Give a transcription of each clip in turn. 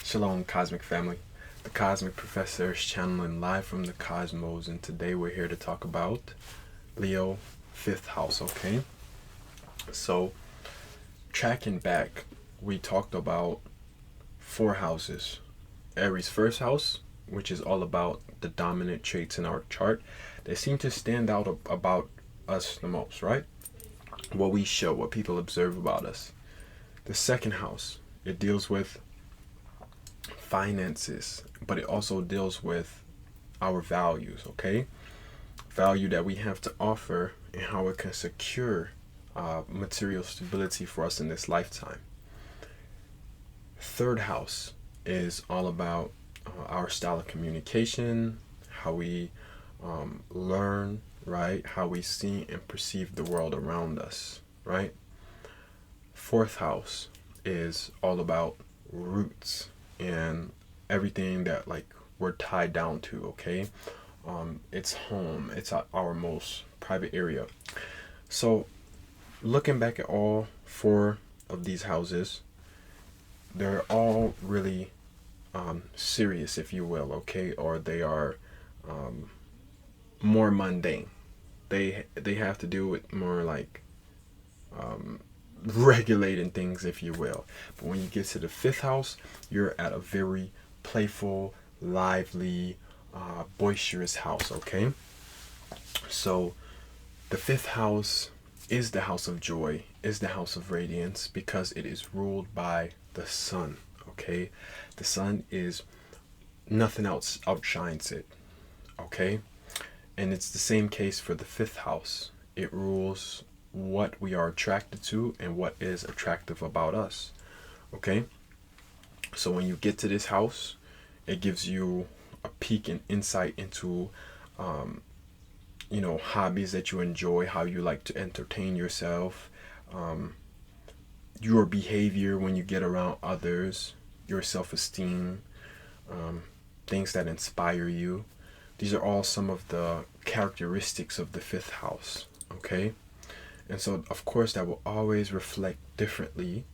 Shalom, Cosmic Family. The Cosmic Professor is channeling live from the cosmos, and today we're here to talk about Leo, 5th house, okay? So, tracking back, we talked about 4 houses. Aries' first house, which is all about the dominant traits in our chart. They seem to stand out about us the most, right? What we show, what people observe about us. The second house, it deals with finances, but it also deals with our values, okay? Value that we have to offer and how it can secure material stability for us in this lifetime. Third house is all about our style of communication, how we learn, right? How we see and perceive the world around us, right? Fourth house is all about roots and everything that like we're tied down to, okay? It's home, it's our most private area. So looking back at all 4 of these houses, they're all really serious, if you will, okay? Or they are more mundane. They have to do with more like regulating things, if you will. But when you get to the 5th house, you're at a very playful, lively, boisterous house, okay? So the 5th house is the house of joy, is the house of radiance, because it is ruled by the sun, okay? The sun is, nothing else outshines it, okay? And it's the same case for the 5th house. It rules what we are attracted to and what is attractive about us, okay? So when you get to this house, it gives you a peek and insight into hobbies that you enjoy, how you like to entertain yourself, your behavior when you get around others, your self-esteem, things that inspire you. These are all some of the characteristics of the 5th house, okay? And so, of course, that will always reflect differently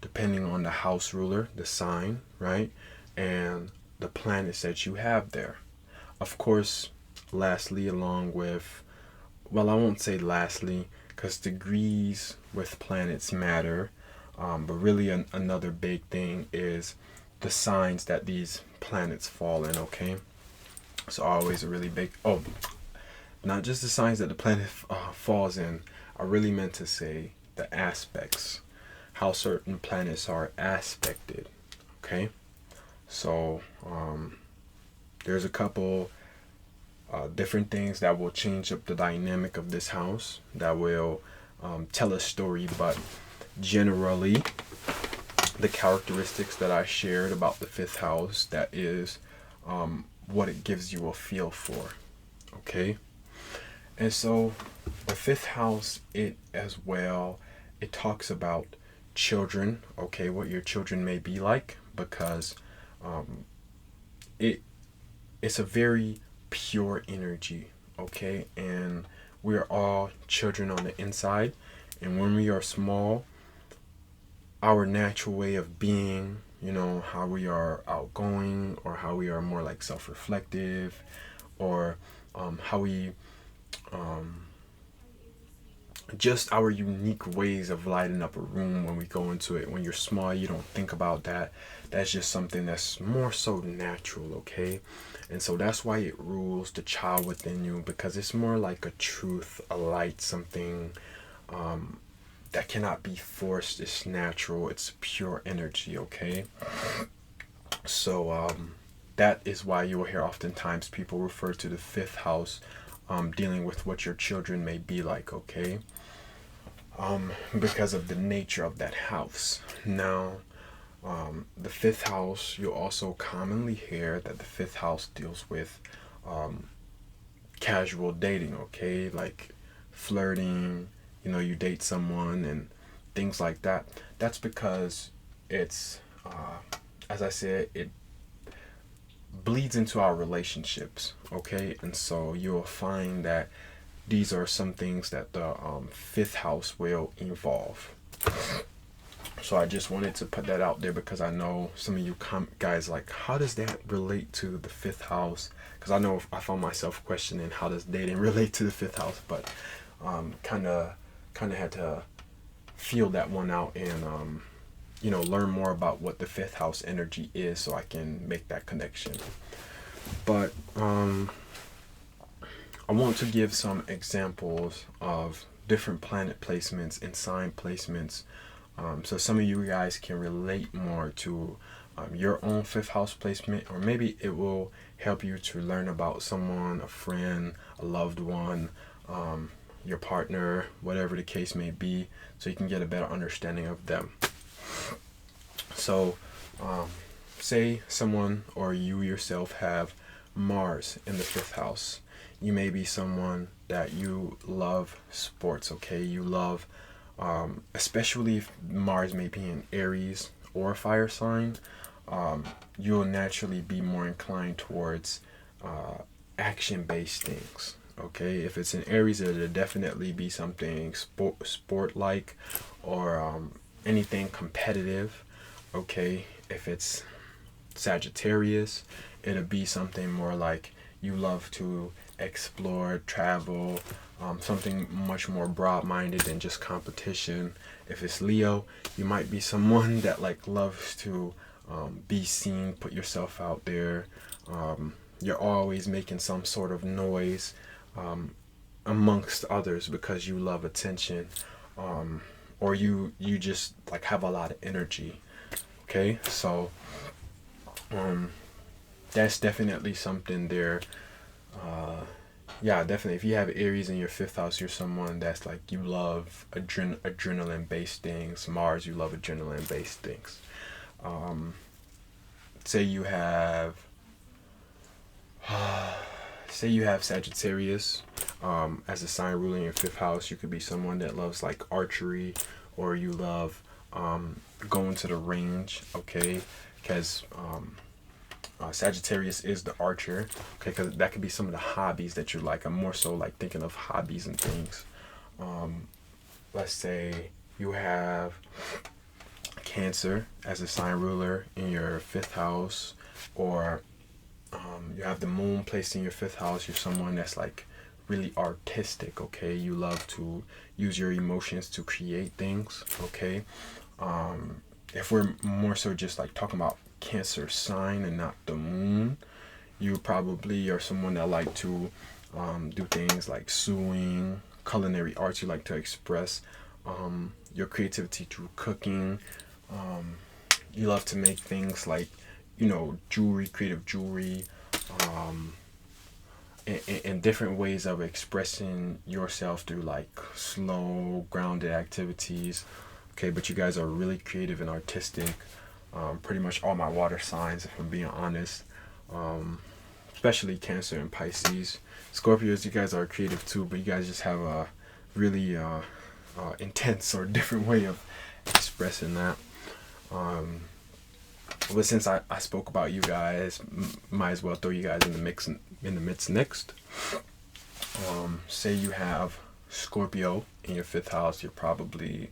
depending on the house ruler, the sign, right? And the planets that you have there. Of course, lastly, along with, well, I won't say lastly, because degrees with planets matter. But really another big thing is the signs that these planets fall in, okay? So always a really big, not just the signs that the planet falls in. I really meant to say the aspects, how certain planets are aspected, okay? So there's a couple different things that will change up the dynamic of this house, that will tell a story, but generally the characteristics that I shared about the 5th house, that is what it gives you a feel for, okay? And so the 5th house, it talks about children, okay, what your children may be like, because it's a very pure energy, okay? And we are all children on the inside, and when we are small, our natural way of being, how we are outgoing, or how we are more like self-reflective, or how we just our unique ways of lighting up a room when we go into it. When you're small, you don't think about that. That's just something that's more so natural, okay? And so that's why it rules the child within you, because it's more like a truth, a light, something that cannot be forced. It's natural, it's pure energy, okay? So that is why you will hear oftentimes people refer to the 5th house dealing with what your children may be like, okay? Because of the nature of that house. Now, the 5th house, you'll also commonly hear that the 5th house deals with casual dating, okay? Like flirting, you date someone and things like that. That's because it's, as I said, it bleeds into our relationships, okay? And so you'll find that these are some things that the 5th house will involve. So I just wanted to put that out there because I know some of you guys like, how does that relate to the fifth house? Because I know I found myself questioning how does dating relate to the fifth house, but kind of had to feel that one out and learn more about what the fifth house energy is so I can make that connection. But I want to give some examples of different planet placements and sign placements, so some of you guys can relate more to your own fifth house placement, or maybe it will help you to learn about someone, a friend, a loved one, your partner, whatever the case may be, so you can get a better understanding of them. So say someone or you yourself have Mars in the fifth house. You may be someone that you love sports, okay? You love, especially if Mars may be in Aries or a fire sign, you'll naturally be more inclined towards action-based things, okay? If it's in Aries, it'll definitely be something sport-like or anything competitive, okay? If it's Sagittarius, it'll be something more like you love to explore, travel, something much more broad-minded than just competition. If it's Leo, you might be someone that like loves to be seen, put yourself out there. You're always making some sort of noise amongst others because you love attention, or you just like have a lot of energy. Okay, so that's definitely something there. Yeah, definitely. If you have Aries in your fifth house, you're someone that's like you love adrenaline-based things. Mars, you love adrenaline-based things. Say you have Sagittarius as a sign ruling your fifth house. You could be someone that loves like archery, or you love going to the range. Okay, because Sagittarius is the archer, okay, because that could be some of the hobbies that you like. I'm more so like thinking of hobbies and things. Let's say you have Cancer as a sign ruler in your fifth house, or you have the moon placed in your fifth house. You're someone that's like really artistic, okay? You love to use your emotions to create things, okay? If we're more so just like talking about Cancer sign and not the moon, you probably are someone that like to do things like sewing, culinary arts. You like to express your creativity through cooking. You love to make things like jewelry, creative jewelry, and different ways of expressing yourself through like slow, grounded activities. Okay, but you guys are really creative and artistic. Pretty much all my water signs, if I'm being honest, especially Cancer and Pisces. Scorpios, you guys are creative too, but you guys just have a really intense or different way of expressing that. But since I spoke about you guys, might as well throw you guys in the midst next. Say you have Scorpio in your fifth house. You're probably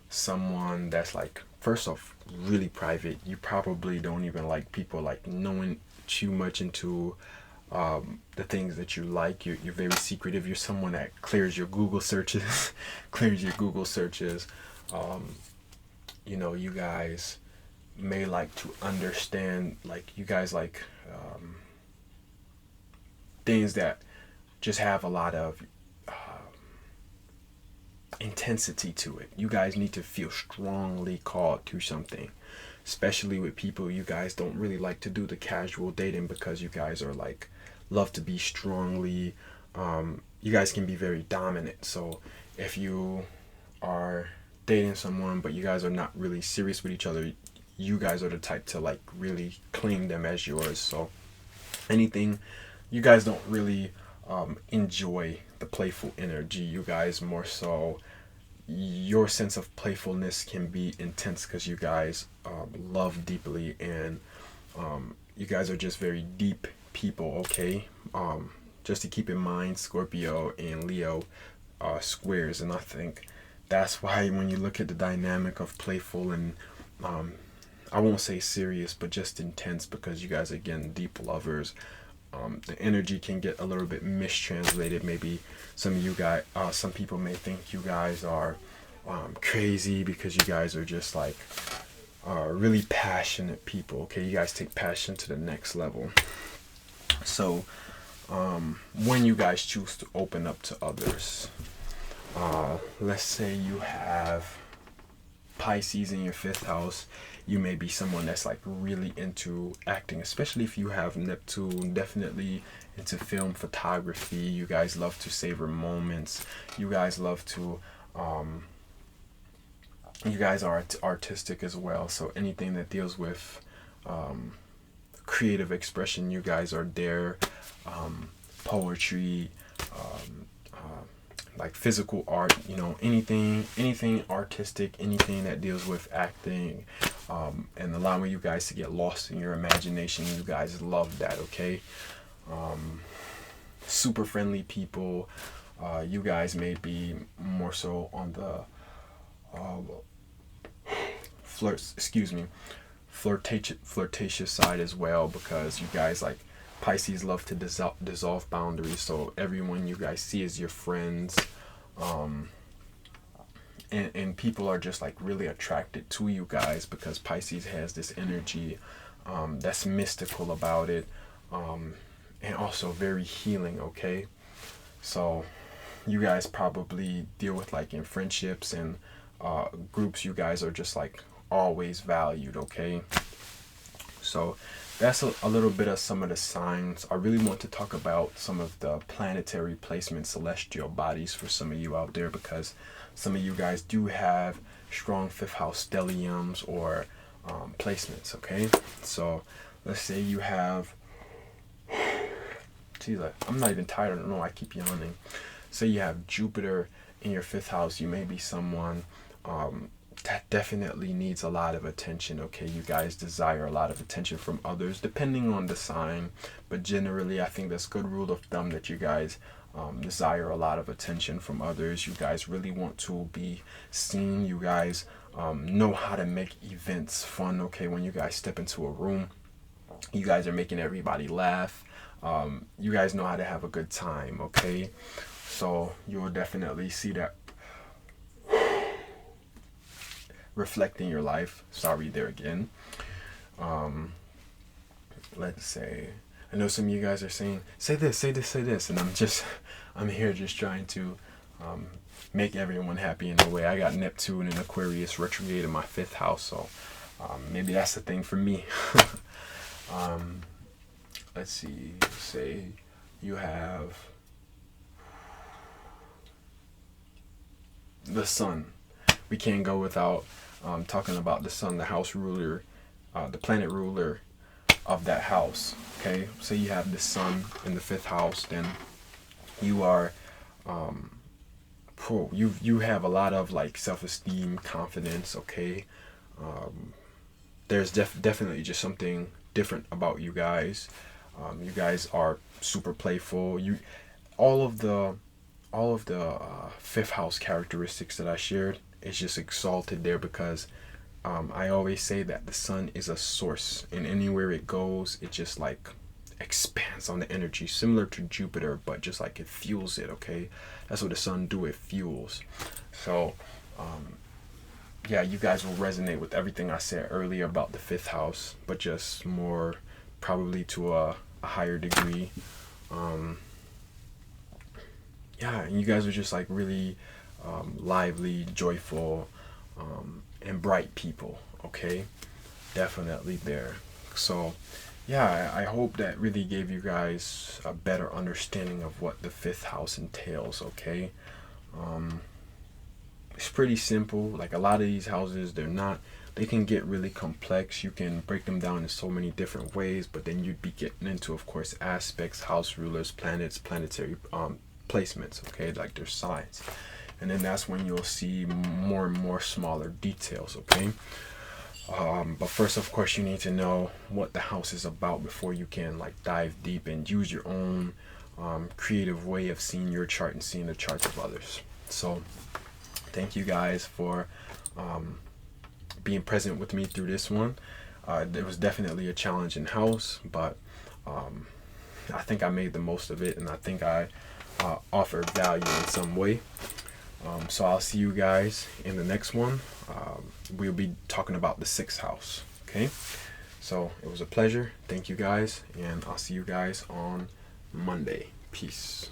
someone that's like, first off, really private. You probably don't even like people like knowing too much into the things that you like. You're very secretive. You're someone that clears your Google searches. You guys may like to understand, like you guys like things that just have a lot of intensity to it. You guys need to feel strongly called to something, especially with people. You guys don't really like to do the casual dating because you guys are like love to be strongly you guys can be very dominant. So if you are dating someone but you guys are not really serious with each other, you guys are the type to like really claim them as yours. So anything, you guys don't really enjoy the playful energy. You guys more so, your sense of playfulness can be intense because you guys love deeply, and you guys are just very deep people, okay? Just to keep in mind, Scorpio and Leo are squares, and I think That's why when you look at the dynamic of playful and I won't say serious, but just intense, because you guys, again, deep lovers, the energy can get a little bit mistranslated. Maybe some of you guys, some people may think you guys are crazy because you guys are just like really passionate people. Okay, you guys take passion to the next level. So when you guys choose to open up to others, let's say you have Pisces in your 5th house, you may be someone that's like really into acting, especially if you have Neptune, definitely into film, photography. You guys love to savor moments. You guys love to you guys are artistic as well, so anything that deals with creative expression, you guys are there. Poetry, like physical art, you know, anything artistic, anything that deals with acting, and allowing you guys to get lost in your imagination. You guys love that. Okay, super friendly people. You guys may be more so on the flirtatious side as well, because you guys, like, Pisces love to dissolve boundaries, so everyone you guys see is your friends, and people are just like really attracted to you guys because Pisces has this energy that's mystical about it, and also very healing. Okay, so you guys probably deal with, like, in friendships and groups, you guys are just like always valued. Okay, so that's a little bit of some of the signs. I really want to talk about some of the planetary placement, celestial bodies for some of you out there, because some of you guys do have strong 5th house stelliums or placements. Okay, so let's say you have, geez, I'm not even tired. I don't know, I keep yawning. Say you have Jupiter in your 5th house, you may be someone that definitely needs a lot of attention. Okay, you guys desire a lot of attention from others, depending on the sign, but generally I think that's good rule of thumb that you guys desire a lot of attention from others. You guys really want to be seen. You guys know how to make events fun. Okay, when you guys step into a room, you guys are making everybody laugh. You guys know how to have a good time. Okay, so you'll definitely see that reflecting your life. Sorry, there again. Let's say, I know some of you guys are saying, say this, say this, say this, and I'm here just trying to make everyone happy in a way. I got Neptune and Aquarius retrograde in my 5th house, so maybe that's the thing for me. Let's see, say you have the sun. We can't go without talking about the sun, the house ruler, the planet ruler of that house. Okay, so you have the sun in the 5th house, then you are you have a lot of like self-esteem, confidence. Okay, there's definitely just something different about you guys. You guys are super playful. All of the 5th house characteristics that I shared is just exalted there, because I always say that the sun is a source, and anywhere it goes, it just like expands on the energy, similar to Jupiter, but just like it fuels it. Okay, that's what the sun do, it fuels. So yeah, you guys will resonate with everything I said earlier about the 5th house, but just more probably to a higher degree. Yeah, and you guys are just like really lively, joyful, and bright people. Okay, definitely there. So yeah, I hope that really gave you guys a better understanding of what the 5th house entails. Okay, it's pretty simple. Like, a lot of these houses, they can get really complex. You can break them down in so many different ways, but then you'd be getting into, of course, aspects, house rulers, planets, planetary placements. Okay, like their signs, and then that's when you'll see more and more smaller details. Okay, but first, of course, you need to know what the house is about before you can like dive deep and use your own creative way of seeing your chart and seeing the charts of others. So Thank you guys for being present with me through this one. It was definitely a challenging house, but I think I made the most of it, and I think I offered value in some way. So I'll see you guys in the next one. We'll be talking about the 6th house. Okay, so it was a pleasure. Thank you guys, and I'll see you guys on Monday. Peace.